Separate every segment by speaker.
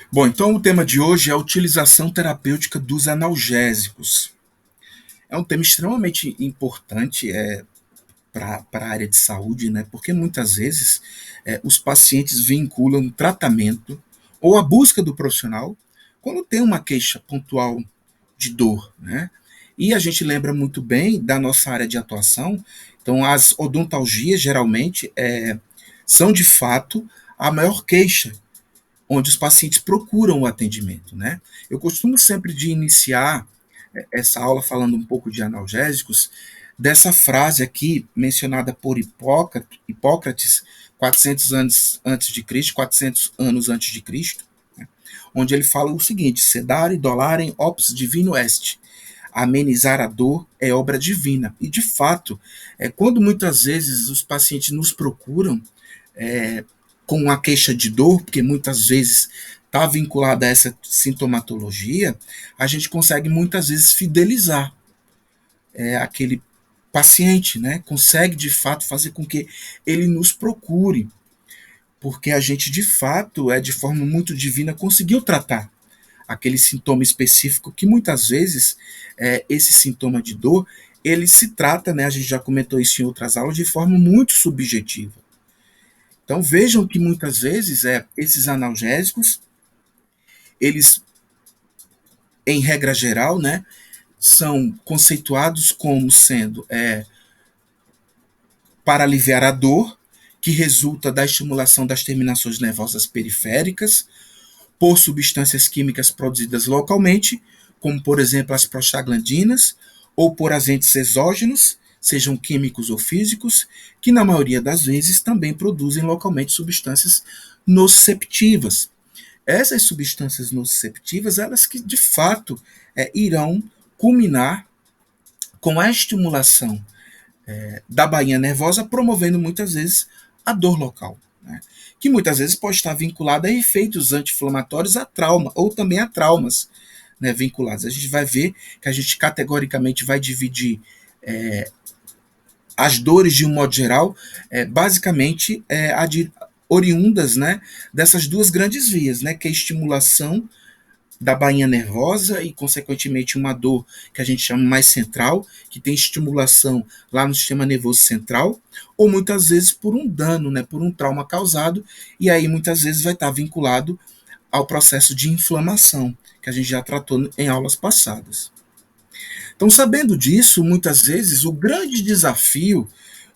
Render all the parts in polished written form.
Speaker 1: Bom, então o tema de hoje é a utilização terapêutica dos analgésicos. É um tema extremamente importante para a área de saúde, né? Porque muitas vezes os pacientes vinculam o tratamento ou a busca do profissional quando tem uma queixa pontual de dor, né? E a gente lembra muito bem da nossa área de atuação. Então, as odontalgias geralmente são de fato a maior queixa onde os pacientes procuram o atendimento, né? Eu costumo sempre de iniciar essa aula falando um pouco de analgésicos, dessa frase aqui mencionada por Hipócrates 400 anos antes de Cristo, 400 anos antes de Cristo, né? Onde ele fala o seguinte: sedare dolarem ops divino est. Amenizar a dor é obra divina. E de fato, quando muitas vezes os pacientes nos procuram é, com uma queixa de dor, porque muitas vezes está vinculada a essa sintomatologia, a gente consegue muitas vezes fidelizar aquele paciente, né? Consegue de fato fazer com que ele nos procure, porque a gente de fato, de forma muito divina, conseguiu tratar aquele sintoma específico que muitas vezes esse sintoma de dor ele se trata, né? A gente já comentou isso em outras aulas, de forma muito subjetiva. Então vejam que muitas vezes esses analgésicos, eles, em regra geral, né, são conceituados como sendo para aliviar a dor, que resulta da estimulação das terminações nervosas periféricas por substâncias químicas produzidas localmente, como por exemplo as prostaglandinas, ou por agentes exógenos, sejam químicos ou físicos, que na maioria das vezes também produzem localmente substâncias nociceptivas. Essas substâncias nociceptivas, elas que de fato irão culminar com a estimulação da bainha nervosa, promovendo muitas vezes a dor local, né? Que muitas vezes pode estar vinculada a efeitos anti-inflamatórios, a trauma, ou também a traumas, né, vinculados. A gente vai ver que a gente categoricamente vai dividir as dores de um modo geral, basicamente oriundas, né, dessas duas grandes vias, né, que é a estimulação da bainha nervosa e, consequentemente, uma dor que a gente chama mais central, que tem estimulação lá no sistema nervoso central, ou muitas vezes por um dano, né, por um trauma causado, e aí muitas vezes vai estar vinculado ao processo de inflamação, que a gente já tratou em aulas passadas. Então, sabendo disso, muitas vezes o grande desafio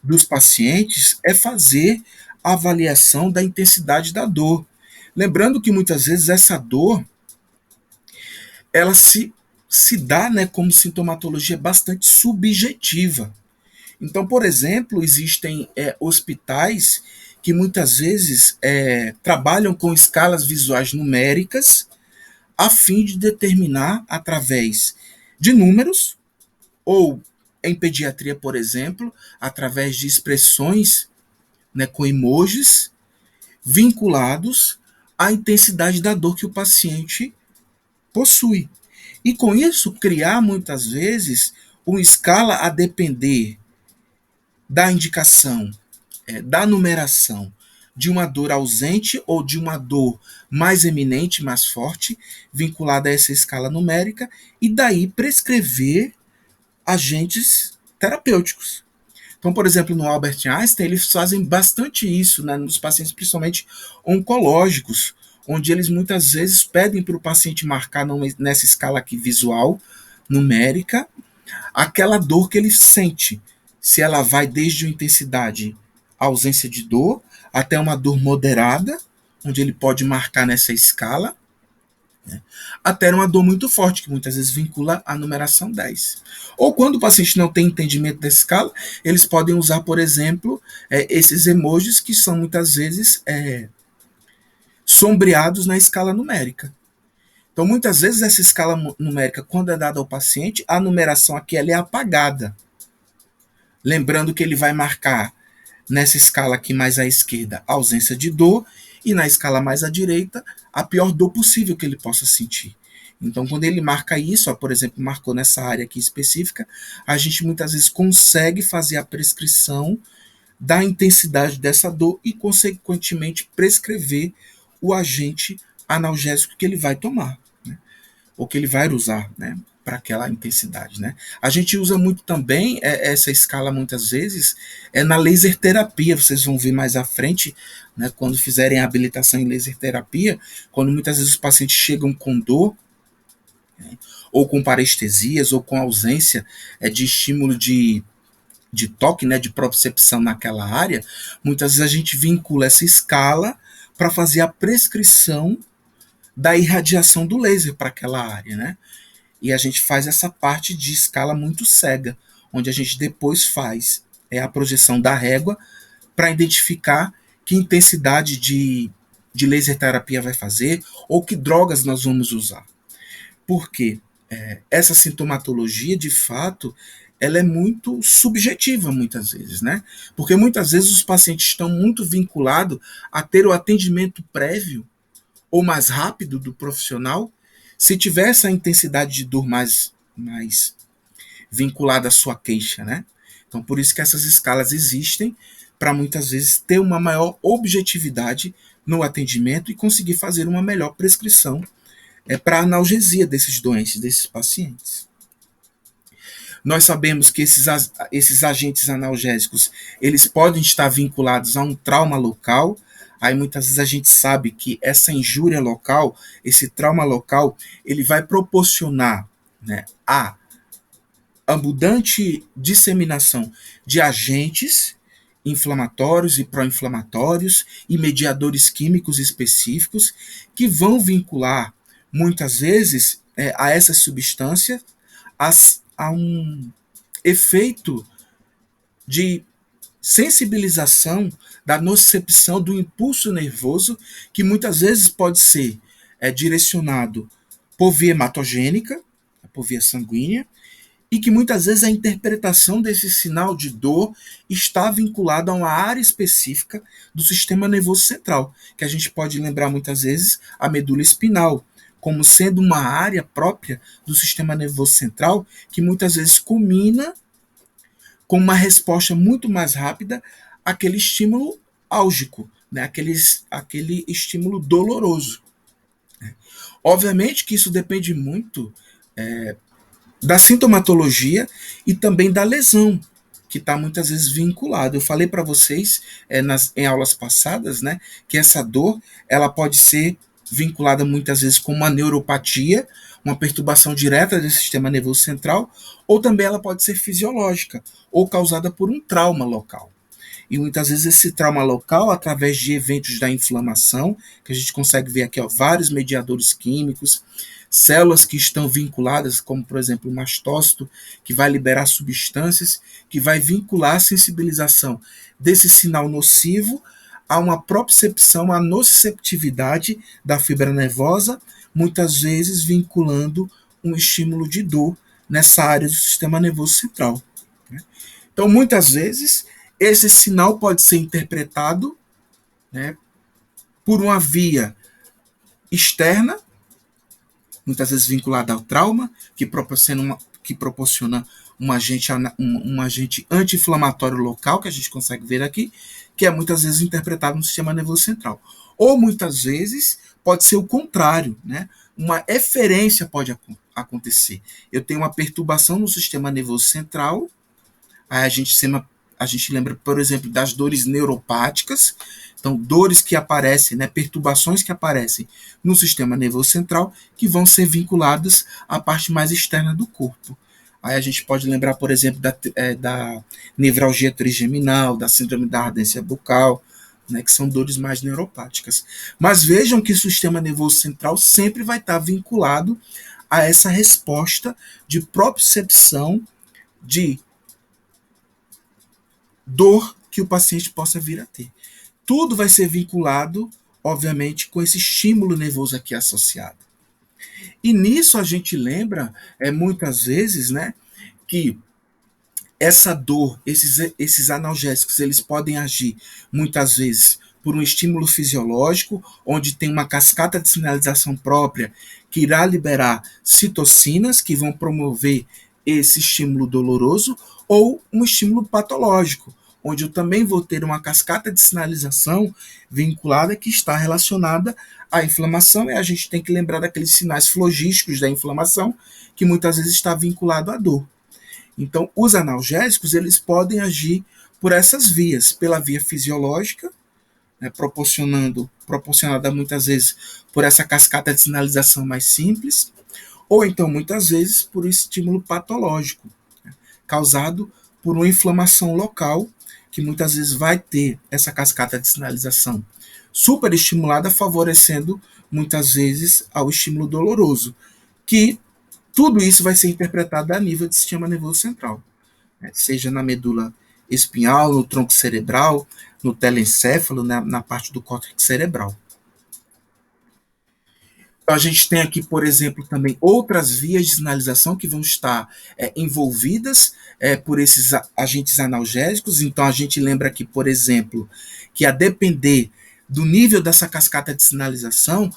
Speaker 1: dos pacientes é fazer a avaliação da intensidade da dor. Lembrando que muitas vezes essa dor ela se dá, né, como sintomatologia bastante subjetiva. Então, por exemplo, existem hospitais que muitas vezes trabalham com escalas visuais numéricas a fim de determinar, através de números, ou em pediatria, por exemplo, através de expressões, né, com emojis, vinculados à intensidade da dor que o paciente possui. E com isso, criar muitas vezes uma escala a depender da indicação, da numeração de uma dor ausente ou de uma dor mais eminente, mais forte, vinculada a essa escala numérica, e daí prescrever agentes terapêuticos. Então, por exemplo, no Albert Einstein, eles fazem bastante isso, né, nos pacientes, principalmente oncológicos, onde eles muitas vezes pedem para o paciente marcar nessa escala aqui visual, numérica, aquela dor que ele sente. Se ela vai desde uma intensidade, a ausência de dor, até uma dor moderada, onde ele pode marcar nessa escala, né, até uma dor muito forte, que muitas vezes vincula a numeração 10. Ou quando o paciente não tem entendimento da escala, eles podem usar, por exemplo, esses emojis que são muitas vezes sombreados na escala numérica. Então, muitas vezes, essa escala numérica, quando é dada ao paciente, a numeração aqui ela é apagada. Lembrando que ele vai marcar nessa escala aqui mais à esquerda a ausência de dor e na escala mais à direita a pior dor possível que ele possa sentir. Então, quando ele marca isso, ó, por exemplo, marcou nessa área aqui específica, a gente muitas vezes consegue fazer a prescrição da intensidade dessa dor e, consequentemente, prescrever o agente analgésico que ele vai tomar, né? Ou que ele vai usar, né? Para aquela intensidade, né? A gente usa muito também essa escala muitas vezes na laser terapia. Vocês vão ver mais à frente, né? Quando fizerem a habilitação em laser terapia, quando muitas vezes os pacientes chegam com dor, né, ou com parestesias, ou com ausência de estímulo de toque, né, de propriocepção naquela área, muitas vezes a gente vincula essa escala para fazer a prescrição da irradiação do laser para aquela área, né? E a gente faz essa parte de escala muito cega, onde a gente depois faz a projeção da régua para identificar que intensidade de laser terapia vai fazer ou que drogas nós vamos usar. Porque essa sintomatologia, de fato, ela é muito subjetiva muitas vezes, né? Porque muitas vezes os pacientes estão muito vinculados a ter o atendimento prévio ou mais rápido do profissional, se tiver essa intensidade de dor mais vinculada à sua queixa, né? Então, por isso que essas escalas existem, para muitas vezes ter uma maior objetividade no atendimento e conseguir fazer uma melhor prescrição para a analgesia desses doentes, desses pacientes. Nós sabemos que esses agentes analgésicos, eles podem estar vinculados a um trauma local. Aí muitas vezes a gente sabe que essa injúria local, esse trauma local, ele vai proporcionar, né, a abundante disseminação de agentes inflamatórios e pró-inflamatórios e mediadores químicos específicos que vão vincular muitas vezes a essas substâncias a um efeito de sensibilização da nocicepção do impulso nervoso, que muitas vezes pode ser direcionado por via hematogênica, por via sanguínea, e que muitas vezes a interpretação desse sinal de dor está vinculada a uma área específica do sistema nervoso central, que a gente pode lembrar muitas vezes a medula espinal, como sendo uma área própria do sistema nervoso central, que muitas vezes culmina com uma resposta muito mais rápida àquele estímulo álgico, né? aquele estímulo doloroso. Obviamente que isso depende muito da sintomatologia e também da lesão, que está muitas vezes vinculada. Eu falei para vocês em aulas passadas, né, que essa dor ela pode ser vinculada muitas vezes com uma neuropatia, uma perturbação direta do sistema nervoso central, ou também ela pode ser fisiológica, ou causada por um trauma local. E muitas vezes esse trauma local, através de eventos da inflamação, que a gente consegue ver aqui, ó, vários mediadores químicos, células que estão vinculadas, como por exemplo o mastócito, que vai liberar substâncias, que vai vincular a sensibilização desse sinal nocivo a uma propriocepção, a nociceptividade da fibra nervosa, muitas vezes vinculando um estímulo de dor nessa área do sistema nervoso central. Então, muitas vezes, esse sinal pode ser interpretado, né, por uma via externa, muitas vezes vinculada ao trauma, que proporciona um agente anti-inflamatório local, que a gente consegue ver aqui, que é muitas vezes interpretado no sistema nervoso central. Ou muitas vezes pode ser o contrário, né? Uma eferência pode acontecer. Eu tenho uma perturbação no sistema nervoso central, aí a gente lembra, por exemplo, das dores neuropáticas, então dores que aparecem, né, perturbações que aparecem no sistema nervoso central, que vão ser vinculadas à parte mais externa do corpo. Aí a gente pode lembrar, por exemplo, da nevralgia trigeminal, da síndrome da ardência bucal, né, que são dores mais neuropáticas. Mas vejam que o sistema nervoso central sempre vai estar vinculado a essa resposta de propriocepção de dor que o paciente possa vir a ter. Tudo vai ser vinculado, obviamente, com esse estímulo nervoso aqui associado. E nisso a gente lembra, muitas vezes, né, que essa dor, esses analgésicos, eles podem agir muitas vezes por um estímulo fisiológico, onde tem uma cascata de sinalização própria que irá liberar citocinas que vão promover esse estímulo doloroso, ou um estímulo patológico, onde eu também vou ter uma cascata de sinalização vinculada que está relacionada à inflamação, e a gente tem que lembrar daqueles sinais flogísticos da inflamação, que muitas vezes está vinculado à dor. Então, os analgésicos, eles podem agir por essas vias, pela via fisiológica, né, proporcionada muitas vezes por essa cascata de sinalização mais simples, ou então muitas vezes por um estímulo patológico, né, causado por uma inflamação local, que muitas vezes vai ter essa cascata de sinalização superestimulada, favorecendo muitas vezes ao estímulo doloroso, que tudo isso vai ser interpretado a nível do sistema nervoso central, né, seja na medula espinhal, no tronco cerebral, no telencéfalo, na parte do córtex cerebral. Então, a gente tem aqui, por exemplo, também outras vias de sinalização que vão estar envolvidas por esses agentes analgésicos. Então, a gente lembra aqui, por exemplo, que a depender do nível dessa cascata de sinalização,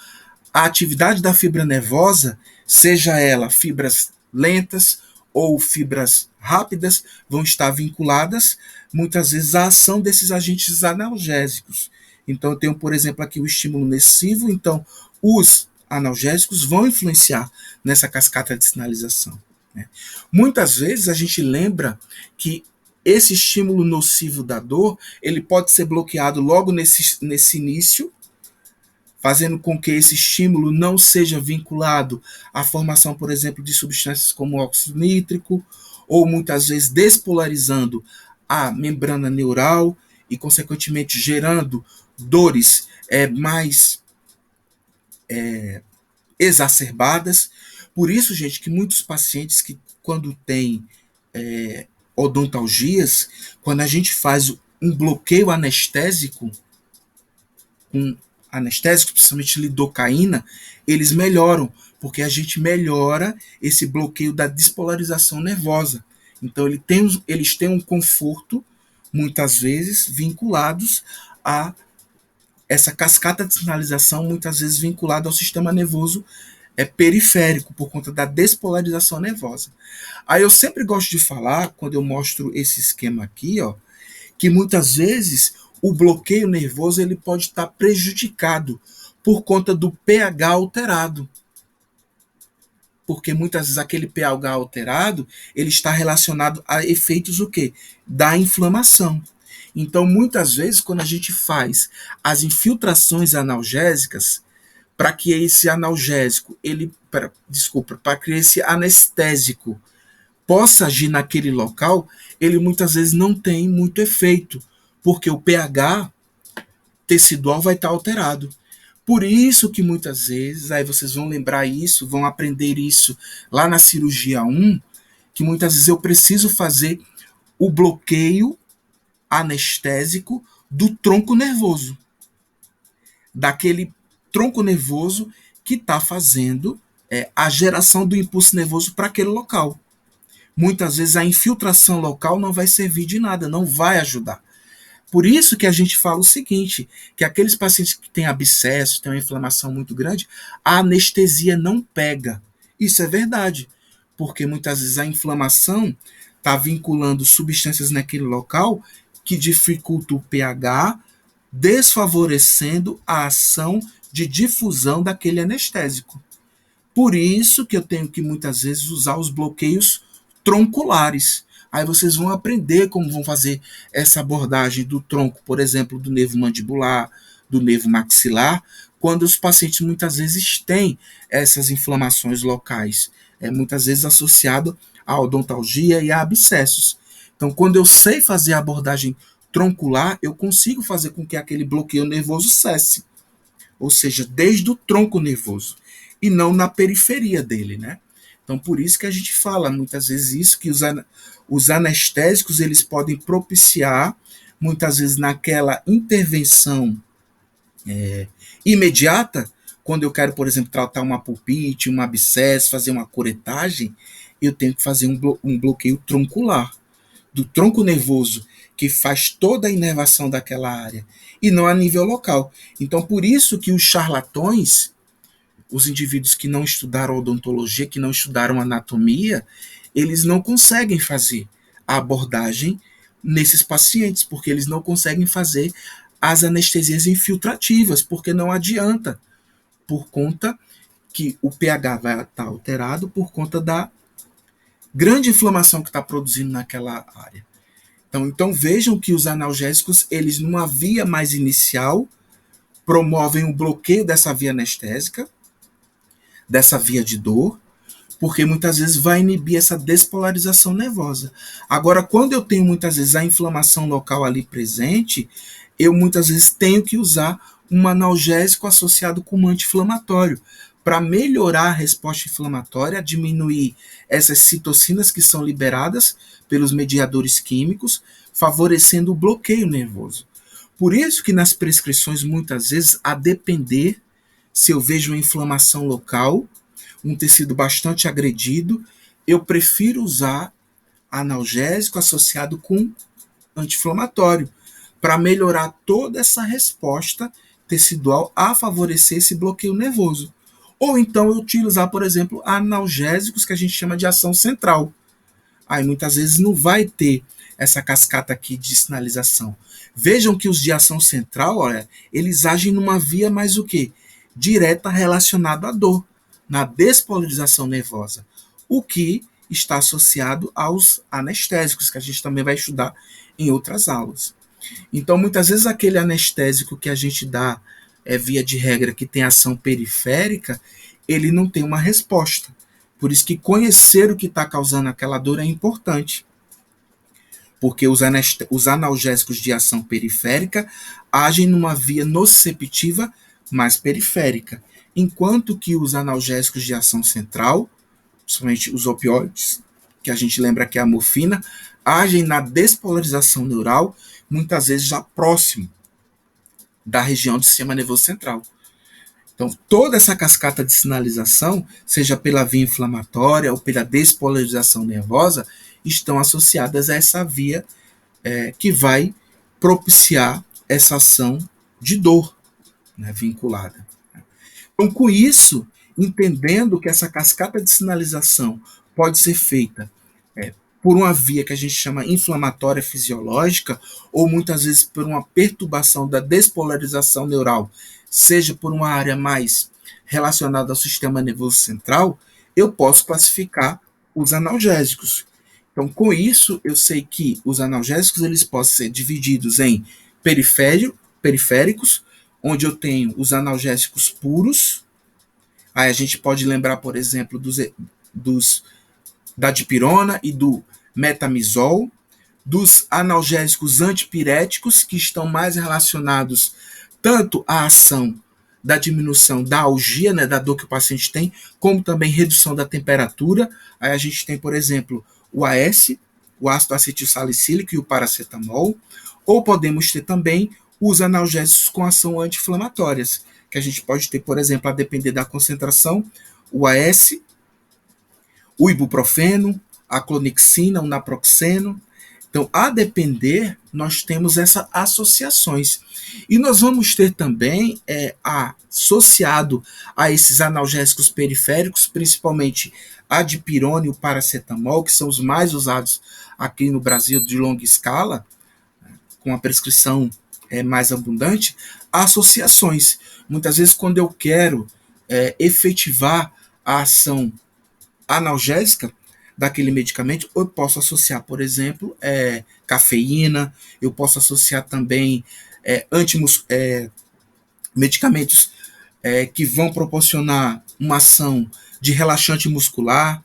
Speaker 1: a atividade da fibra nervosa, seja ela fibras lentas ou fibras rápidas, vão estar vinculadas muitas vezes à ação desses agentes analgésicos. Então, eu tenho, por exemplo, aqui o estímulo nocivo. Então, os analgésicos vão influenciar nessa cascata de sinalização, né? Muitas vezes a gente lembra que esse estímulo nocivo da dor, ele pode ser bloqueado logo nesse início, fazendo com que esse estímulo não seja vinculado à formação, por exemplo, de substâncias como óxido nítrico, ou muitas vezes despolarizando a membrana neural e, consequentemente, gerando dores mais exacerbadas. Por isso, gente, que muitos pacientes que quando têm odontalgias, quando a gente faz um bloqueio anestésico, com anestésicos, principalmente lidocaína, eles melhoram, porque a gente melhora esse bloqueio da despolarização nervosa. Então, eles têm um conforto, muitas vezes, vinculados a essa cascata de sinalização, muitas vezes vinculada ao sistema nervoso periférico, por conta da despolarização nervosa. Aí eu sempre gosto de falar, quando eu mostro esse esquema aqui, ó, que muitas vezes o bloqueio nervoso ele pode estar prejudicado por conta do pH alterado. Porque muitas vezes aquele pH alterado ele está relacionado a efeitos o quê? Da inflamação. Então, muitas vezes, quando a gente faz as infiltrações analgésicas, para que esse analgésico, para que esse anestésico possa agir naquele local, ele muitas vezes não tem muito efeito, porque o pH tecidual vai estar alterado. Por isso que muitas vezes, aí vocês vão lembrar isso, vão aprender isso lá na cirurgia 1, que muitas vezes eu preciso fazer o bloqueio anestésico do tronco nervoso, daquele tronco nervoso que está fazendo a geração do impulso nervoso para aquele local. Muitas vezes a infiltração local não vai servir de nada, não vai ajudar. Por isso que a gente fala o seguinte, que aqueles pacientes que têm abscesso, têm uma inflamação muito grande, a anestesia não pega. Isso é verdade, porque muitas vezes a inflamação está vinculando substâncias naquele local que dificulta o pH, desfavorecendo a ação de difusão daquele anestésico. Por isso que eu tenho que muitas vezes usar os bloqueios tronculares. Aí vocês vão aprender como vão fazer essa abordagem do tronco, por exemplo, do nervo mandibular, do nervo maxilar, quando os pacientes muitas vezes têm essas inflamações locais, muitas vezes associado à odontalgia e a abscessos. Então, quando eu sei fazer a abordagem troncular, eu consigo fazer com que aquele bloqueio nervoso cesse. Ou seja, desde o tronco nervoso, e não na periferia dele, né? Então, por isso que a gente fala muitas vezes isso, que os anestésicos eles podem propiciar, muitas vezes naquela intervenção imediata, quando eu quero, por exemplo, tratar uma pulpite, um abscesso, fazer uma curetagem, eu tenho que fazer um bloqueio troncular, do tronco nervoso, que faz toda a inervação daquela área, e não a nível local. Então, por isso que os charlatões, os indivíduos que não estudaram odontologia, que não estudaram anatomia, eles não conseguem fazer a abordagem nesses pacientes, porque eles não conseguem fazer as anestesias infiltrativas, porque não adianta, por conta que o pH vai estar alterado por conta da grande inflamação que está produzindo naquela área. Então vejam que os analgésicos, eles numa via mais inicial, promovem o bloqueio dessa via anestésica, dessa via de dor, porque muitas vezes vai inibir essa despolarização nervosa. Agora, quando eu tenho muitas vezes a inflamação local ali presente, eu muitas vezes tenho que usar um analgésico associado com um anti-inflamatório para melhorar a resposta inflamatória, diminuir essas citocinas que são liberadas pelos mediadores químicos, favorecendo o bloqueio nervoso. Por isso que nas prescrições, muitas vezes, a depender se eu vejo uma inflamação local, um tecido bastante agredido, eu prefiro usar analgésico associado com anti-inflamatório para melhorar toda essa resposta tecidual a favorecer esse bloqueio nervoso. Ou então eu utilizar, por exemplo, analgésicos que a gente chama de ação central. Aí muitas vezes não vai ter essa cascata aqui de sinalização. Vejam que os de ação central, olha, eles agem numa via mais o quê? Direta relacionada à dor, na despolarização nervosa, o que está associado aos anestésicos, que a gente também vai estudar em outras aulas. Então, muitas vezes aquele anestésico que a gente dá via de regra que tem ação periférica, ele não tem uma resposta. Por isso que conhecer o que está causando aquela dor é importante. Porque os analgésicos de ação periférica agem numa via nociceptiva mais periférica, enquanto que os analgésicos de ação central, principalmente os opioides, que a gente lembra que é a morfina, agem na despolarização neural, muitas vezes já próximo da região do sistema nervoso central. Então, toda essa cascata de sinalização, seja pela via inflamatória ou pela despolarização nervosa, estão associadas a essa via que vai propiciar essa ação de dor, né, vinculada. Então, com isso, entendendo que essa cascata de sinalização pode ser feita por uma via que a gente chama inflamatória fisiológica, ou muitas vezes por uma perturbação da despolarização neural, seja por uma área mais relacionada ao sistema nervoso central, eu posso classificar os analgésicos. Então, com isso, eu sei que os analgésicos eles podem ser divididos em periféricos, onde eu tenho os analgésicos puros. Aí a gente pode lembrar, por exemplo, da dipirona e do metamizol, dos analgésicos antipiréticos, que estão mais relacionados tanto à ação da diminuição da algia, né, da dor que o paciente tem, como também redução da temperatura. Aí a gente tem, por exemplo, o AS, o ácido acetil salicílico e o paracetamol, ou podemos ter também os analgésicos com ação anti-inflamatórias, que a gente pode ter, por exemplo, a depender da concentração, o AS, o ibuprofeno, a clonexina, o naproxeno. Então, a depender, nós temos essas associações. E nós vamos ter também, associado a esses analgésicos periféricos, principalmente a dipirona e o paracetamol, que são os mais usados aqui no Brasil de longa escala, com a prescrição mais abundante, associações. Muitas vezes, quando eu quero efetivar a ação analgésica daquele medicamento, eu posso associar, por exemplo, cafeína, eu posso associar também medicamentos que vão proporcionar uma ação de relaxante muscular,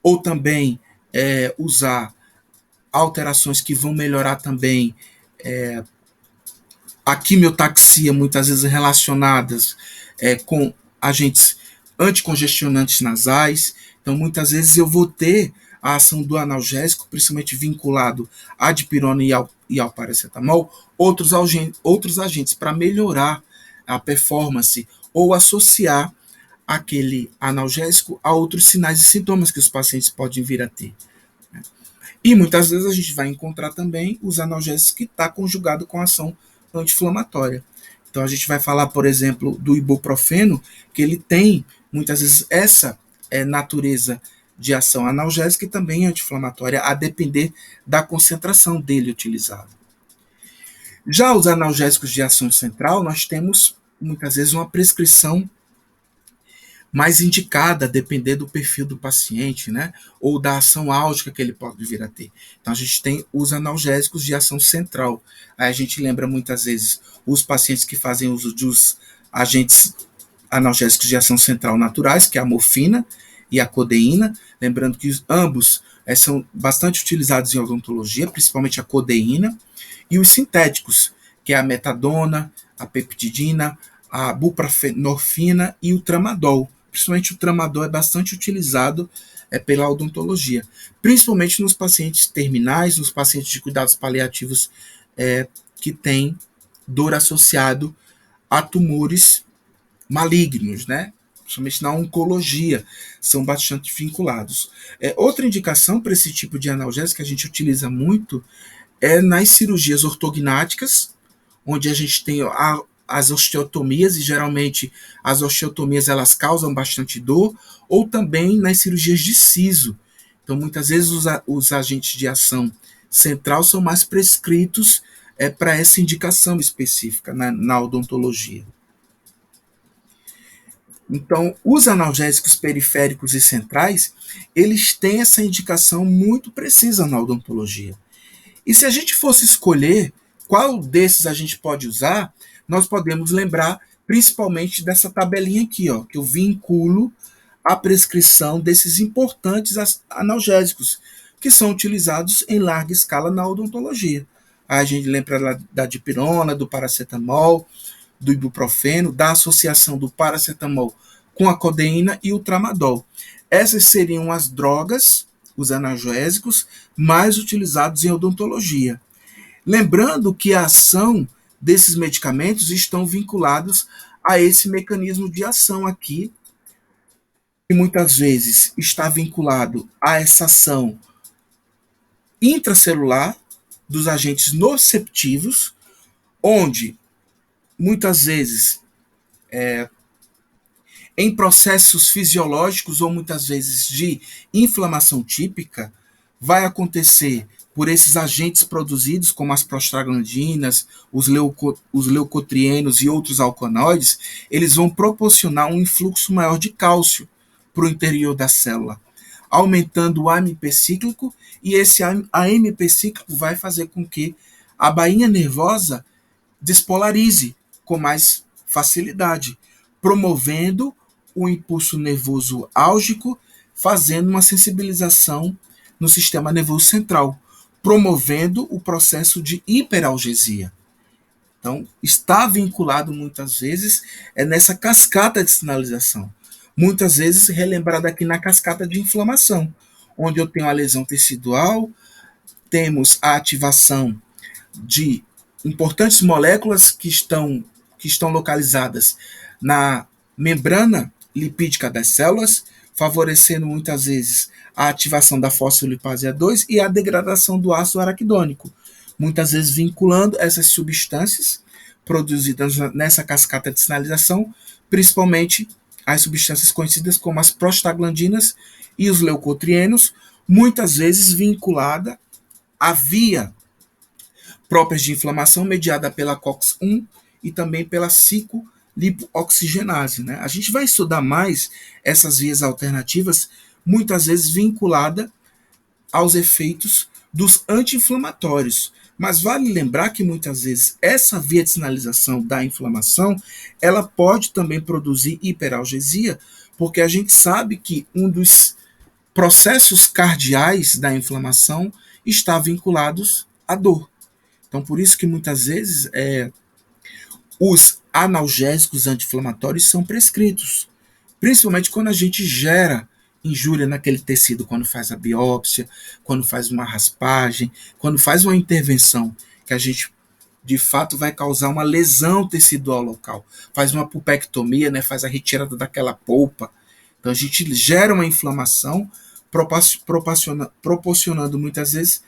Speaker 1: ou também usar alterações que vão melhorar também a quimiotaxia, muitas vezes relacionadas com agentes anticongestionantes nasais. Então, muitas vezes eu vou ter a ação do analgésico, principalmente vinculado à dipirona e ao paracetamol, outros agentes para melhorar a performance ou associar aquele analgésico a outros sinais e sintomas que os pacientes podem vir a ter. E muitas vezes a gente vai encontrar também os analgésicos que estão conjugados com a ação anti-inflamatória. Então a gente vai falar, por exemplo, do ibuprofeno, que ele tem muitas vezes essa natureza de ação analgésica e também anti-inflamatória, a depender da concentração dele utilizado. Já os analgésicos de ação central, nós temos muitas vezes uma prescrição mais indicada, a depender do perfil do paciente, né? Ou da ação álgica que ele pode vir a ter. Então, a gente tem os analgésicos de ação central. Aí a gente lembra muitas vezes os pacientes que fazem uso dos agentes analgésicos de ação central naturais, que é a morfina e a codeína. Lembrando que ambos são bastante utilizados em odontologia, principalmente a codeína. E os sintéticos, que é a metadona, a peptidina, a buprenorfina e o tramadol. Principalmente o tramadol é bastante utilizado pela odontologia, principalmente nos pacientes terminais, nos pacientes de cuidados paliativos que têm dor associado a tumores malignos, né? Principalmente na oncologia, são bastante vinculados. Outra indicação para esse tipo de analgésico que a gente utiliza muito é nas cirurgias ortognáticas, onde a gente tem as osteotomias, e geralmente as osteotomias elas causam bastante dor, ou também nas cirurgias de siso. Então, muitas vezes os agentes de ação central são mais prescritos para essa indicação específica na odontologia. Então, os analgésicos periféricos e centrais, eles têm essa indicação muito precisa na odontologia. E se a gente fosse escolher qual desses a gente pode usar, nós podemos lembrar principalmente dessa tabelinha aqui, ó, que eu vinculo a prescrição desses importantes analgésicos, que são utilizados em larga escala na odontologia. A gente lembra da dipirona, do paracetamol, do ibuprofeno, da associação do paracetamol com a codeína e o tramadol. Essas seriam as drogas, os analgésicos, mais utilizados em odontologia. Lembrando que a ação desses medicamentos estão vinculados a esse mecanismo de ação aqui, que muitas vezes está vinculado a essa ação intracelular dos agentes nociceptivos, onde muitas vezes em processos fisiológicos ou muitas vezes de inflamação típica, vai acontecer por esses agentes produzidos, como as prostaglandinas, os leucotrienos e outros alcaloides, eles vão proporcionar um influxo maior de cálcio para o interior da célula, aumentando o AMP cíclico, e esse AMP cíclico vai fazer com que a bainha nervosa despolarize com mais facilidade, promovendo o impulso nervoso álgico, fazendo uma sensibilização no sistema nervoso central, promovendo o processo de hiperalgesia. Então, está vinculado muitas vezes nessa cascata de sinalização. Muitas vezes relembrado aqui na cascata de inflamação, onde eu tenho a lesão tecidual, temos a ativação de importantes moléculas que estão localizadas na membrana lipídica das células, favorecendo muitas vezes a ativação da fosfolipase A2 e a degradação do ácido araquidônico, muitas vezes vinculando essas substâncias produzidas nessa cascata de sinalização, principalmente as substâncias conhecidas como as prostaglandinas e os leucotrienos, muitas vezes vinculada à via próprias de inflamação mediada pela COX-1 e também pela ciclolipooxigenase. Né? A gente vai estudar mais essas vias alternativas, muitas vezes vinculada aos efeitos dos anti-inflamatórios. Mas vale lembrar que muitas vezes essa via de sinalização da inflamação, ela pode também produzir hiperalgesia, porque a gente sabe que um dos processos cardiais da inflamação está vinculados à dor. Então, por isso que muitas vezes os analgésicos anti-inflamatórios são prescritos, principalmente quando a gente gera injúria naquele tecido, quando faz a biópsia, quando faz uma raspagem, quando faz uma intervenção que a gente de fato vai causar uma lesão tecidual local, faz uma pulpectomia, né, faz a retirada daquela polpa. Então a gente gera uma inflamação, proporcionando muitas vezes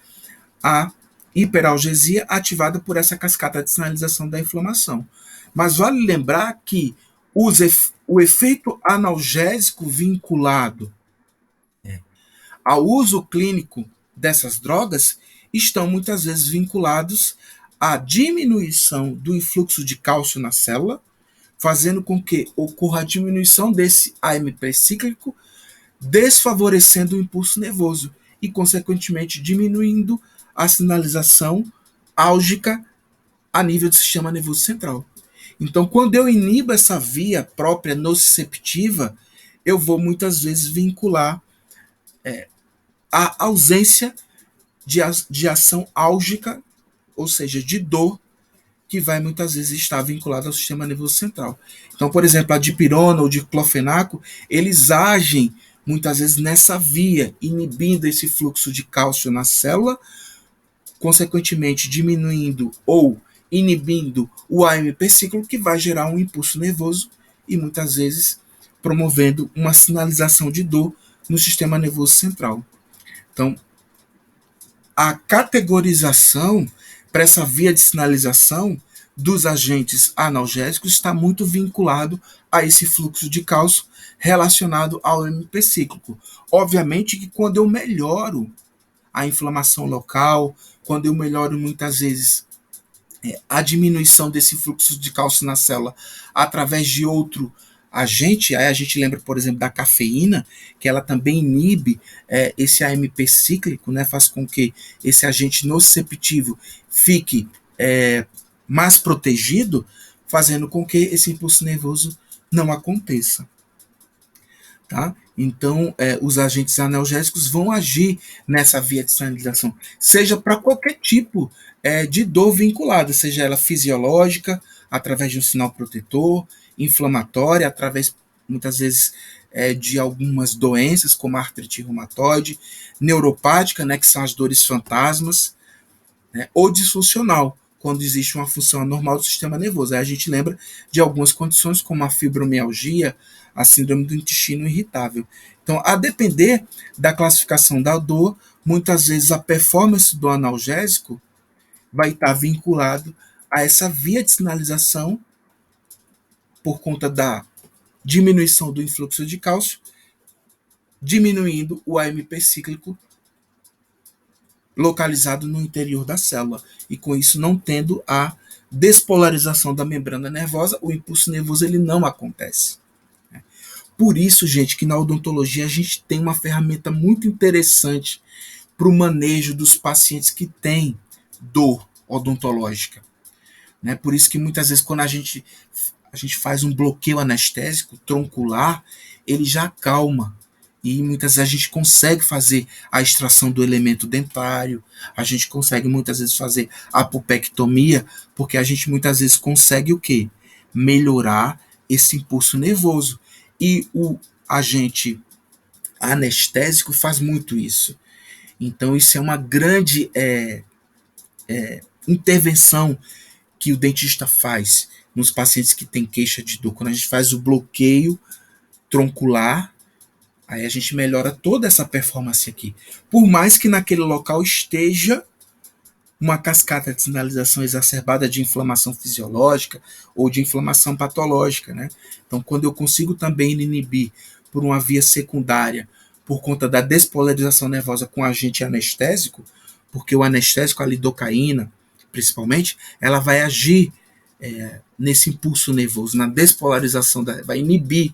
Speaker 1: a hiperalgesia ativada por essa cascata de sinalização da inflamação. Mas vale lembrar que o efeito analgésico vinculado ao uso clínico dessas drogas estão muitas vezes vinculados à diminuição do influxo de cálcio na célula, fazendo com que ocorra a diminuição desse AMP cíclico, desfavorecendo o impulso nervoso e, consequentemente, diminuindo a sinalização álgica a nível do sistema nervoso central. Então, quando eu inibo essa via própria nociceptiva, eu vou muitas vezes vincular a ausência de ação álgica, ou seja, de dor, que vai muitas vezes estar vinculada ao sistema nervoso central. Então, por exemplo, a dipirona ou diclofenaco, eles agem muitas vezes nessa via, inibindo esse fluxo de cálcio na célula, consequentemente diminuindo ou inibindo o AMP ciclo, que vai gerar um impulso nervoso e muitas vezes promovendo uma sinalização de dor no sistema nervoso central. Então, a categorização para essa via de sinalização dos agentes analgésicos está muito vinculado a esse fluxo de cálcio relacionado ao AMP cíclico. Obviamente que quando eu melhoro a inflamação local, quando eu melhoro muitas vezes a diminuição desse fluxo de cálcio na célula através de outro agente, aí a gente lembra, por exemplo, da cafeína, que ela também inibe esse AMP cíclico, né, faz com que esse agente nociceptivo fique mais protegido, fazendo com que esse impulso nervoso não aconteça. Tá? Então, os agentes analgésicos vão agir nessa via de sinalização, seja para qualquer tipo de dor vinculada, seja ela fisiológica, através de um sinal protetor, inflamatória, através, muitas vezes, de algumas doenças, como a artrite reumatoide, neuropática, né, que são as dores fantasmas, né, ou disfuncional, quando existe uma função anormal do sistema nervoso. Aí a gente lembra de algumas condições, como a fibromialgia, a síndrome do intestino irritável. Então, a depender da classificação da dor, muitas vezes a performance do analgésico vai estar vinculado a essa via de sinalização por conta da diminuição do influxo de cálcio, diminuindo o AMP cíclico localizado no interior da célula, e com isso não tendo a despolarização da membrana nervosa, o impulso nervoso ele não acontece. Por isso, gente, que na odontologia a gente tem uma ferramenta muito interessante para o manejo dos pacientes que têm dor odontológica. Né? Por isso que muitas vezes quando a gente faz um bloqueio anestésico troncular, ele já acalma. E muitas vezes a gente consegue fazer a extração do elemento dentário, a gente consegue muitas vezes fazer a pulpectomia, porque a gente muitas vezes consegue o quê? Melhorar esse impulso nervoso. E o agente anestésico faz muito isso. Então isso é uma grande intervenção que o dentista faz nos pacientes que têm queixa de dor. Quando a gente faz o bloqueio troncular, aí a gente melhora toda essa performance aqui. Por mais que naquele local esteja uma cascata de sinalização exacerbada de inflamação fisiológica ou de inflamação patológica, né? Então, quando eu consigo também inibir por uma via secundária, por conta da despolarização nervosa com agente anestésico, porque o anestésico, a lidocaína, principalmente, ela vai agir nesse impulso nervoso, na despolarização, vai inibir,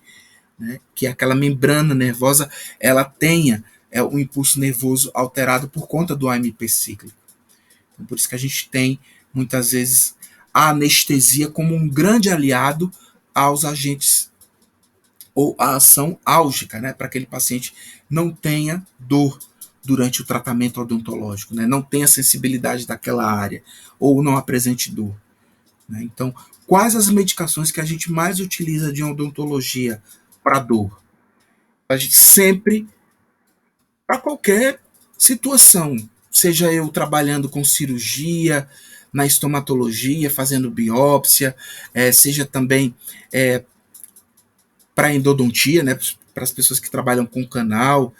Speaker 1: né, que aquela membrana nervosa ela tenha o impulso nervoso alterado por conta do AMP cíclico. Então, por isso que a gente tem, muitas vezes, a anestesia como um grande aliado aos agentes ou à ação álgica, né, para que aquele paciente não tenha dor durante o tratamento odontológico, né, não tenha sensibilidade daquela área ou não apresente dor. Né. Então, quais as medicações que a gente mais utiliza de odontologia para dor? A gente sempre, para qualquer situação, seja eu trabalhando com cirurgia, na estomatologia, fazendo biópsia, seja também para endodontia, né, para as pessoas que trabalham com canal,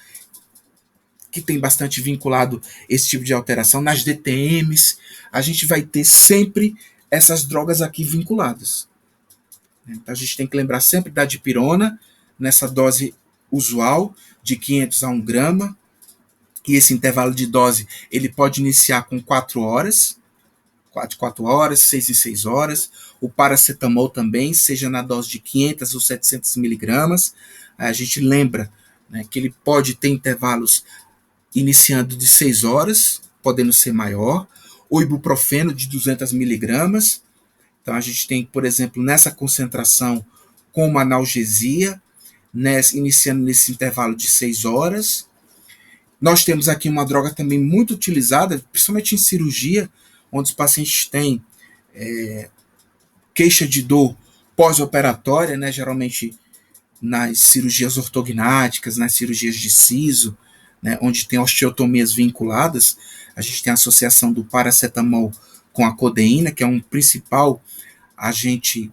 Speaker 1: que tem bastante vinculado esse tipo de alteração, nas DTMs, a gente vai ter sempre essas drogas aqui vinculadas. Então a gente tem que lembrar sempre da dipirona, nessa dose usual, de 500 a 1 grama, e esse intervalo de dose ele pode iniciar com 4 horas, 4 horas, 6 em 6 horas. O paracetamol também, seja na dose de 500 ou 700 miligramas. A gente lembra, né, que ele pode ter intervalos iniciando de 6 horas, podendo ser maior. O ibuprofeno de 200 miligramas. Então a gente tem, por exemplo, nessa concentração com uma analgesia, né, iniciando nesse intervalo de 6 horas. Nós temos aqui uma droga também muito utilizada, principalmente em cirurgia, onde os pacientes têm queixa de dor pós-operatória, né, geralmente nas cirurgias ortognáticas, nas cirurgias de siso, né, onde tem osteotomias vinculadas. A gente tem a associação do paracetamol com a codeína, que é um principal agente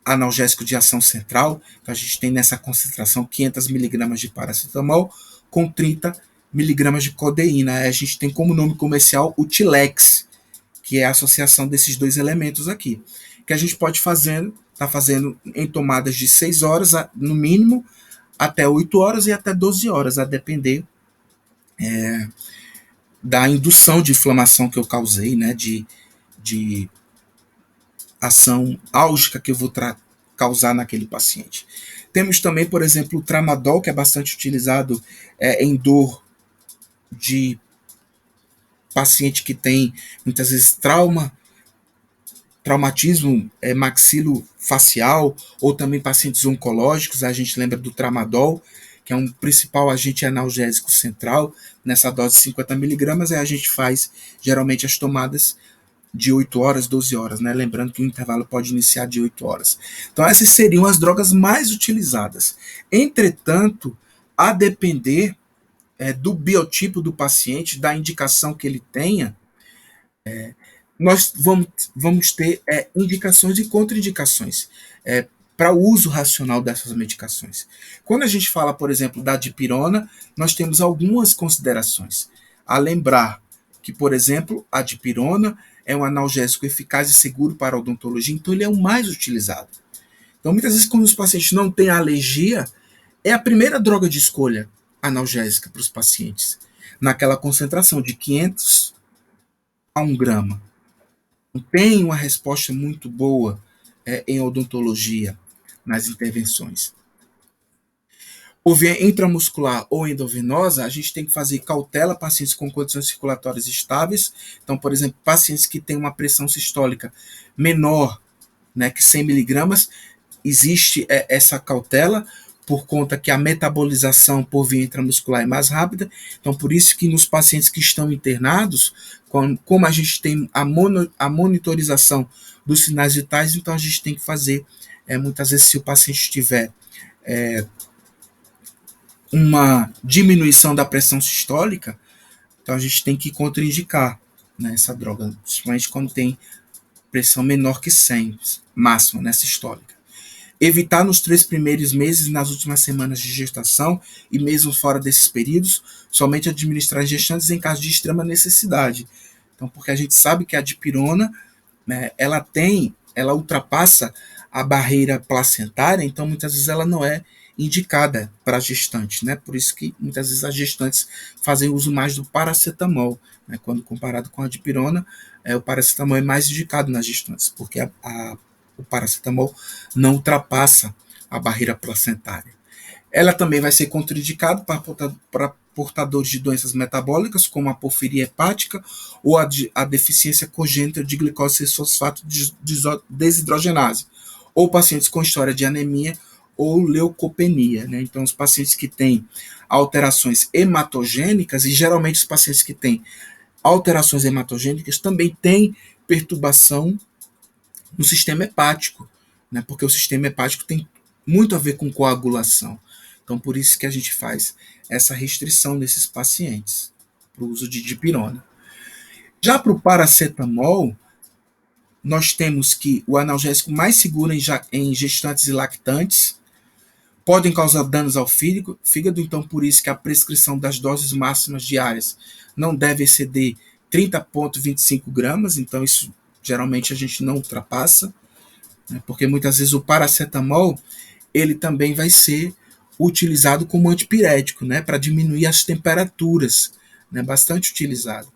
Speaker 1: analgésico de ação central. Então a gente tem nessa concentração 500 miligramas de paracetamol com 30 miligramas de codeína. A gente tem como nome comercial o Tilex, que é a associação desses dois elementos aqui, que a gente pode fazer, tá fazendo em tomadas de 6 horas, no mínimo, até 8 horas e até 12 horas, a depender da indução de inflamação que eu causei, né, de ação álgica que eu vou causar naquele paciente. Temos também, por exemplo, o tramadol, que é bastante utilizado em dor de paciente que tem, muitas vezes, traumatismo maxilofacial, ou também pacientes oncológicos. A gente lembra do tramadol, que é um principal agente analgésico central. Nessa dose de 50 miligramas, a gente faz geralmente as tomadas de 8 horas, 12 horas, né? Lembrando que o intervalo pode iniciar de 8 horas. Então, essas seriam as drogas mais utilizadas. Entretanto, a depender do biotipo do paciente, da indicação que ele tenha, nós vamos ter indicações e contraindicações para o uso racional dessas medicações. Quando a gente fala, por exemplo, da dipirona, nós temos algumas considerações. A lembrar que, por exemplo, a dipirona é um analgésico eficaz e seguro para a odontologia, então ele é o mais utilizado. Então, muitas vezes, quando os pacientes não têm alergia, é a primeira droga de escolha analgésica para os pacientes, naquela concentração de 500 a 1 grama. Tem uma resposta muito boa em odontologia nas intervenções. Por via intramuscular ou endovenosa, a gente tem que fazer cautela pacientes com condições circulatórias estáveis. Então, por exemplo, pacientes que têm uma pressão sistólica menor, né, que 100 miligramas, existe essa cautela por conta que a metabolização por via intramuscular é mais rápida. Então, por isso que nos pacientes que estão internados, como a gente tem a monitorização dos sinais vitais, então a gente tem que fazer, muitas vezes, se o paciente tiver uma diminuição da pressão sistólica, então a gente tem que contraindicar, né, essa droga, principalmente quando tem pressão menor que 100, máxima, né, sistólica. Evitar nos 3 primeiros meses e nas últimas semanas de gestação, e mesmo fora desses períodos, somente administrar gestantes em caso de extrema necessidade. Então, porque a gente sabe que a dipirona, né, ela ultrapassa a barreira placentária, então muitas vezes ela não é indicada para gestantes, né? Por isso que muitas vezes as gestantes fazem uso mais do paracetamol, né? Quando comparado com a dipirona, o paracetamol é mais indicado nas gestantes, porque o paracetamol não ultrapassa a barreira placentária. Ela também vai ser contraindicada para portadores de doenças metabólicas, como a porfiria hepática ou a deficiência congênita de glicose 6-fosfato desidrogenase, ou pacientes com história de anemia ou leucopenia, né? Então, os pacientes que têm alterações hematogênicas, e geralmente os pacientes que têm alterações hematogênicas também têm perturbação no sistema hepático, né? Porque o sistema hepático tem muito a ver com coagulação. Então, por isso que a gente faz essa restrição nesses pacientes para o uso de dipirona. Já para o paracetamol, nós temos que o analgésico mais seguro em gestantes e lactantes, podem causar danos ao fígado, então por isso que a prescrição das doses máximas diárias não deve exceder 30,25 gramas, então isso geralmente a gente não ultrapassa, né, porque muitas vezes o paracetamol ele também vai ser utilizado como antipirético, né, para diminuir as temperaturas, né, bastante utilizado.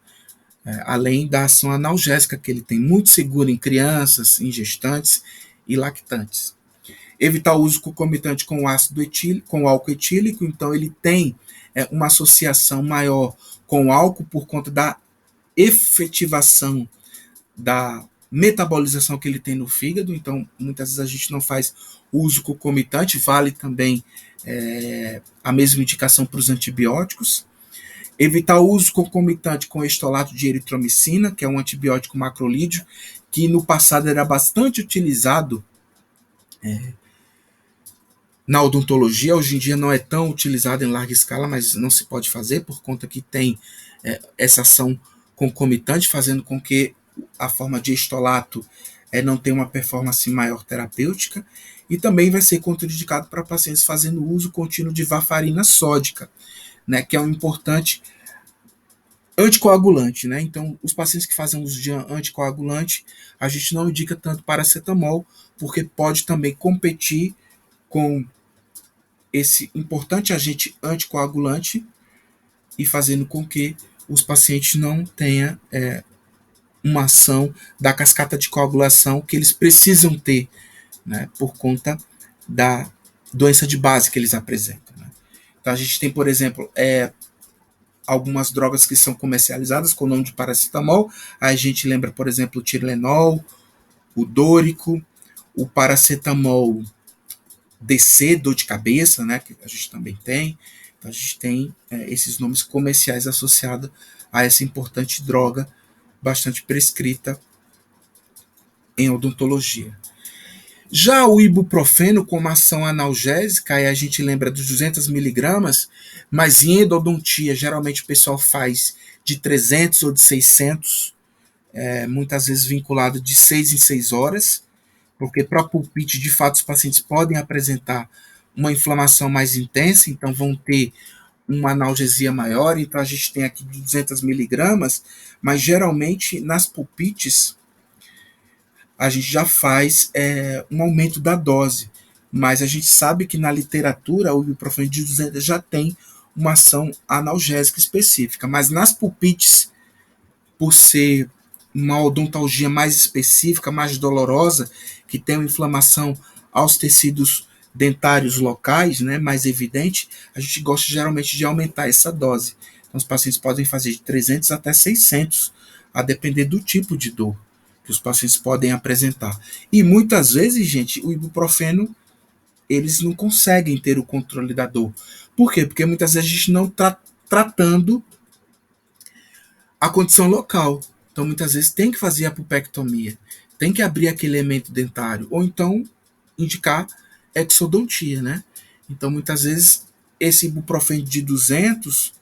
Speaker 1: Além da ação analgésica que ele tem, muito seguro em crianças, em gestantes e lactantes. Evitar o uso concomitante com o ácido etílico, com o álcool etílico, então ele tem uma associação maior com o álcool por conta da efetivação da metabolização que ele tem no fígado, então muitas vezes a gente não faz uso concomitante, vale também a mesma indicação para os antibióticos. Evitar o uso concomitante com estolato de eritromicina, que é um antibiótico macrolídeo, que no passado era bastante utilizado na odontologia, hoje em dia não é tão utilizado em larga escala, mas não se pode fazer por conta que tem essa ação concomitante, fazendo com que a forma de estolato não tenha uma performance maior terapêutica, e também vai ser contraindicado para pacientes fazendo uso contínuo de varfarina sódica, né, que é um importante anticoagulante, né? Então, os pacientes que fazem uso de anticoagulante, a gente não indica tanto paracetamol, porque pode também competir com esse importante agente anticoagulante e fazendo com que os pacientes não tenham uma ação da cascata de coagulação que eles precisam ter, né, por conta da doença de base que eles apresentam. Né? Então a gente tem, por exemplo, algumas drogas que são comercializadas com o nome de paracetamol. Aí a gente lembra, por exemplo, o Tilenol, o Dórico, o paracetamol DC, dor de cabeça, né, que a gente também tem. Então a gente tem esses nomes comerciais associados a essa importante droga bastante prescrita em odontologia. Já o ibuprofeno, como ação analgésica, aí a gente lembra dos 200 miligramas, mas em endodontia, geralmente o pessoal faz de 300 ou de 600, muitas vezes vinculado de 6 em 6 horas, porque para pulpite, de fato, os pacientes podem apresentar uma inflamação mais intensa, então vão ter uma analgesia maior, então a gente tem aqui 200 miligramas, mas geralmente nas pulpites a gente já faz um aumento da dose, mas a gente sabe que na literatura o ibuprofeno de 200 já tem uma ação analgésica específica, mas nas pulpites, por ser uma odontalgia mais específica, mais dolorosa, que tem uma inflamação aos tecidos dentários locais, né, mais evidente, a gente gosta geralmente de aumentar essa dose. Então, os pacientes podem fazer de 300 até 600, a depender do tipo de dor que os pacientes podem apresentar. E muitas vezes, gente, o ibuprofeno, eles não conseguem ter o controle da dor. Por quê? Porque muitas vezes a gente não está tratando a condição local. Então, muitas vezes tem que fazer a pulpectomia, tem que abrir aquele elemento dentário, ou então indicar exodontia, né? Então, muitas vezes, esse ibuprofeno de 200,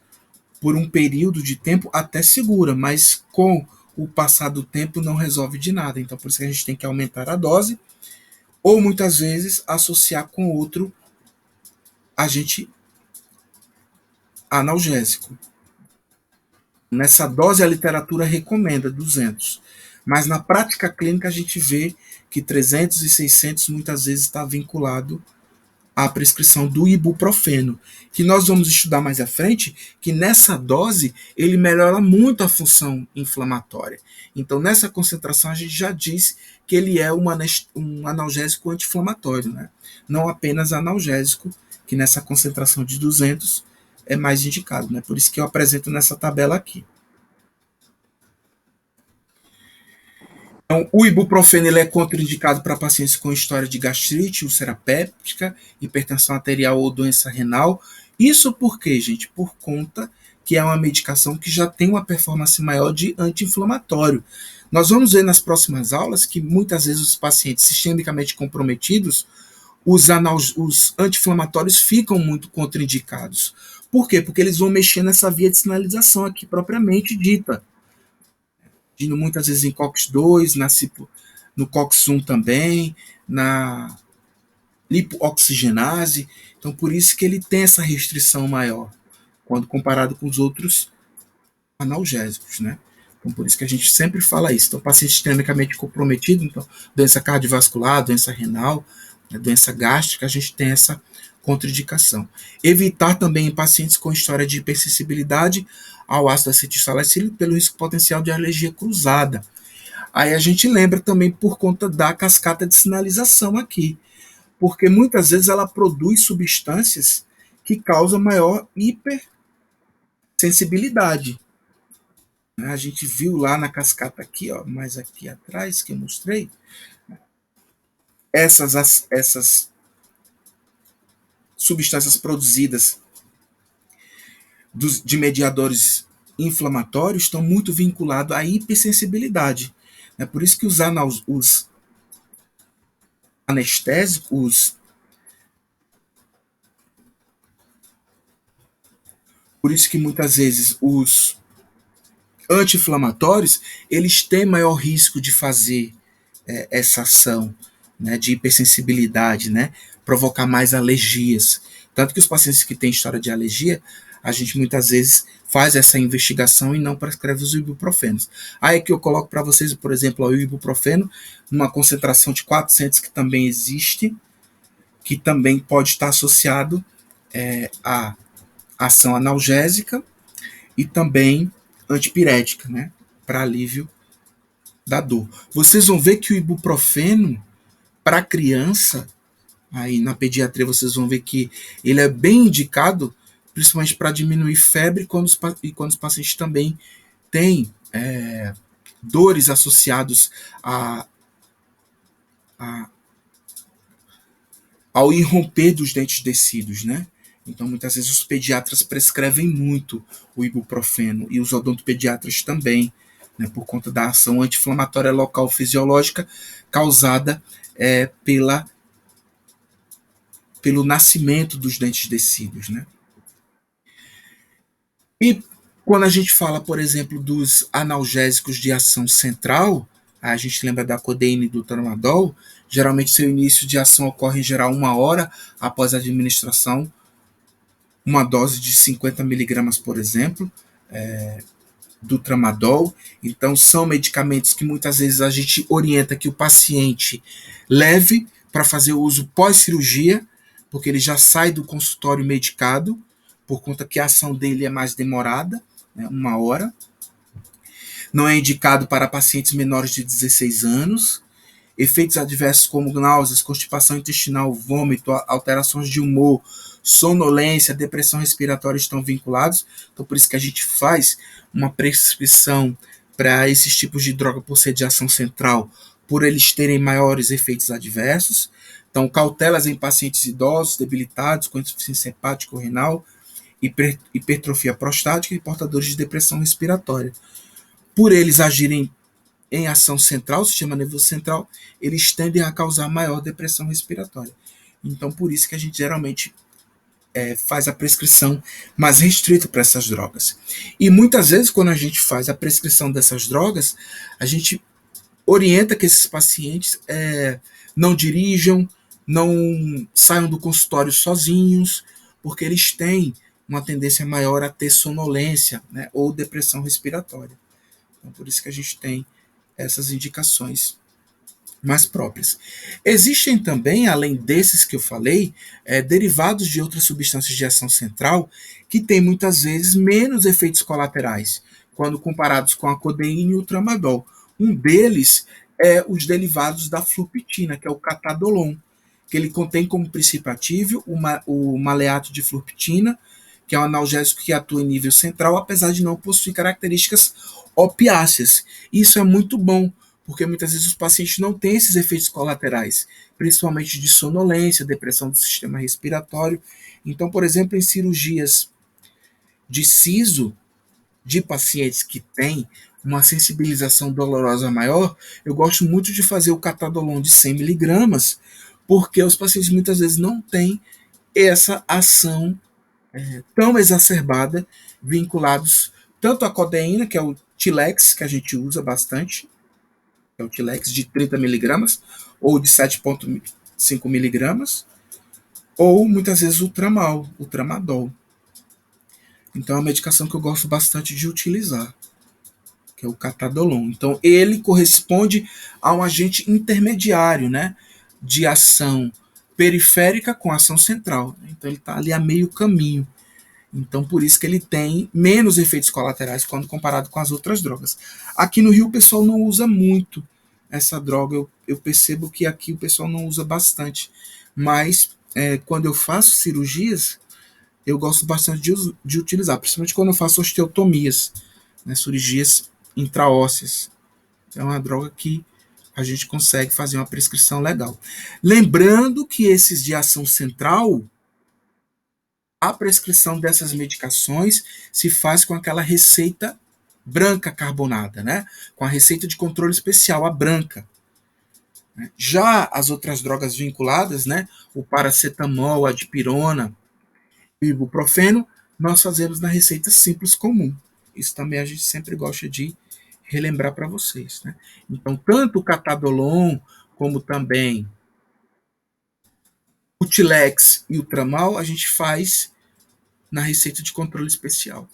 Speaker 1: por um período de tempo, até segura, mas com o passar do tempo não resolve de nada. Então, por isso que a gente tem que aumentar a dose, ou muitas vezes associar com outro agente analgésico. Nessa dose, a literatura recomenda 200, mas na prática clínica a gente vê que 300 e 600 muitas vezes está vinculado à prescrição do ibuprofeno, que nós vamos estudar mais à frente, que nessa dose ele melhora muito a função inflamatória. Então, nessa concentração, a gente já diz que ele é um analgésico anti-inflamatório, né? Não apenas analgésico, que nessa concentração de 200 é mais indicado, né? Por isso que eu apresento nessa tabela aqui. Então, o ibuprofeno ele é contraindicado para pacientes com história de gastrite, úlcera péptica, hipertensão arterial ou doença renal. Isso por quê, gente? Por conta que é uma medicação que já tem uma performance maior de anti-inflamatório. Nós vamos ver nas próximas aulas que muitas vezes os pacientes sistemicamente comprometidos, os anti-inflamatórios ficam muito contraindicados. Por quê? Porque eles vão mexer nessa via de sinalização aqui propriamente dita, indo muitas vezes em COX-2, no COX-1 também, na lipooxigenase. Então, por isso que ele tem essa restrição maior, quando comparado com os outros analgésicos, né? Então, por isso que a gente sempre fala isso. Então, paciente extremamente comprometido, então, doença cardiovascular, doença renal, doença gástrica, a gente tem essa contraindicação. Evitar também em pacientes com história de hipersensibilidade ao ácido acetilsalicílico pelo risco potencial de alergia cruzada. Aí a gente lembra também por conta da cascata de sinalização aqui, porque muitas vezes ela produz substâncias que causam maior hipersensibilidade. A gente viu lá na cascata aqui, ó, mais aqui atrás que eu mostrei, essas substâncias produzidas de mediadores inflamatórios estão muito vinculados à hipersensibilidade. É por isso que os anestésicos, por isso que muitas vezes os anti-inflamatórios, eles têm maior risco de fazer essa ação, né, de hipersensibilidade, né, provocar mais alergias. Tanto que os pacientes que têm história de alergia, a gente muitas vezes faz essa investigação e não prescreve os ibuprofenos. Aí que eu coloco para vocês, por exemplo, o ibuprofeno, numa concentração de 400 que também existe, que também pode estar associado à ação analgésica e também antipirética, né, para alívio da dor. Vocês vão ver que o ibuprofeno para criança, aí na pediatria vocês vão ver que ele é bem indicado, principalmente para diminuir febre quando os pacientes também têm dores associadas a, a, ao irromper dos dentes descidos, né? Então, muitas vezes os pediatras prescrevem muito o ibuprofeno e os odontopediatras também, né, por conta da ação anti-inflamatória local fisiológica causada pelo nascimento dos dentes descidos, né? E quando a gente fala, por exemplo, dos analgésicos de ação central, a gente lembra da codeína e do tramadol, geralmente seu início de ação ocorre em geral 1 hora após a administração, uma dose de 50 miligramas, por exemplo, do tramadol. Então, são medicamentos que muitas vezes a gente orienta que o paciente leve para fazer o uso pós-cirurgia, porque ele já sai do consultório medicado, por conta que a ação dele é mais demorada, né, 1 hora. Não é indicado para pacientes menores de 16 anos. Efeitos adversos como náuseas, constipação intestinal, vômito, alterações de humor, sonolência, depressão respiratória estão vinculados. Então, por isso que a gente faz uma prescrição para esses tipos de droga por ser de ação central, por eles terem maiores efeitos adversos. Então, cautelas em pacientes idosos, debilitados, com insuficiência hepática ou renal, hipertrofia prostática e portadores de depressão respiratória. Por eles agirem em ação central, o sistema nervoso central, eles tendem a causar maior depressão respiratória. Então, por isso que a gente geralmente faz a prescrição mais restrita para essas drogas. E muitas vezes, quando a gente faz a prescrição dessas drogas, a gente orienta que esses pacientes não dirijam, não saiam do consultório sozinhos, porque eles têm uma tendência maior a ter sonolência, né, ou depressão respiratória. Então, por isso que a gente tem essas indicações mais próprias. Existem também, além desses que eu falei, derivados de outras substâncias de ação central que têm muitas vezes menos efeitos colaterais, quando comparados com a codeína e o tramadol. Um deles é os derivados da fluoxetina, que é o catadolon, que ele contém como princípio ativo o maleato de fluoxetina, que é um analgésico que atua em nível central, apesar de não possuir características opiáceas. Isso é muito bom, porque muitas vezes os pacientes não têm esses efeitos colaterais, principalmente de sonolência, depressão do sistema respiratório. Então, por exemplo, em cirurgias de siso de pacientes que têm uma sensibilização dolorosa maior, eu gosto muito de fazer o catadolon de 100 miligramas, porque os pacientes muitas vezes não têm essa ação tão exacerbada, vinculados tanto à codeína, que é o Tilex, que a gente usa bastante, que é o Tilex de 30 miligramas, ou de 7,5 miligramas, ou muitas vezes o tramadol. Então é uma medicação que eu gosto bastante de utilizar, que é o catadolon. Então ele corresponde a um agente intermediário, né, de ação periférica com ação central. Então ele está ali a meio caminho. Então por isso que ele tem menos efeitos colaterais quando comparado com as outras drogas. Aqui no Rio o pessoal não usa muito essa droga. Eu percebo que aqui o pessoal não usa bastante. Mas quando eu faço cirurgias, eu gosto bastante de utilizar, principalmente quando eu faço osteotomias, né, cirurgias intraósseas. É uma droga que a gente consegue fazer uma prescrição legal. Lembrando que esses de ação central, a prescrição dessas medicações se faz com aquela receita branca carbonada, né? Com a receita de controle especial, a branca. Já as outras drogas vinculadas, né? O paracetamol, a dipirona, o ibuprofeno, nós fazemos na receita simples comum. Isso também a gente sempre gosta de relembrar para vocês, né? Então, tanto o catadolon como também o Tilex e o Tramal, a gente faz na receita de controle especial.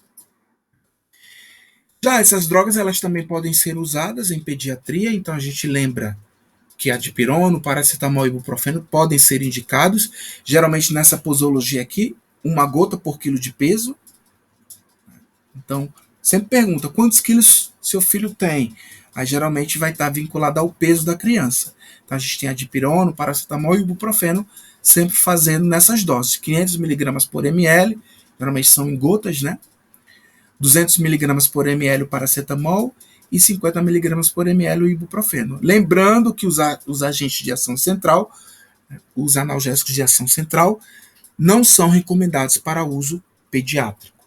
Speaker 1: Já essas drogas, elas também podem ser usadas em pediatria, então a gente lembra que a dipirona, o paracetamol e o ibuprofeno podem ser indicados, geralmente nessa posologia aqui, uma gota por quilo de peso. Então, sempre pergunta, quantos quilos seu filho tem? Aí geralmente vai estar vinculado ao peso da criança. Então a gente tem a dipirona, o paracetamol e o ibuprofeno, sempre fazendo nessas doses, 500 miligramas por ml, geralmente são em gotas, né? 200 miligramas por ml o paracetamol e 50 miligramas por ml o ibuprofeno. Lembrando que os agentes de ação central, os analgésicos de ação central, não são recomendados para uso pediátrico.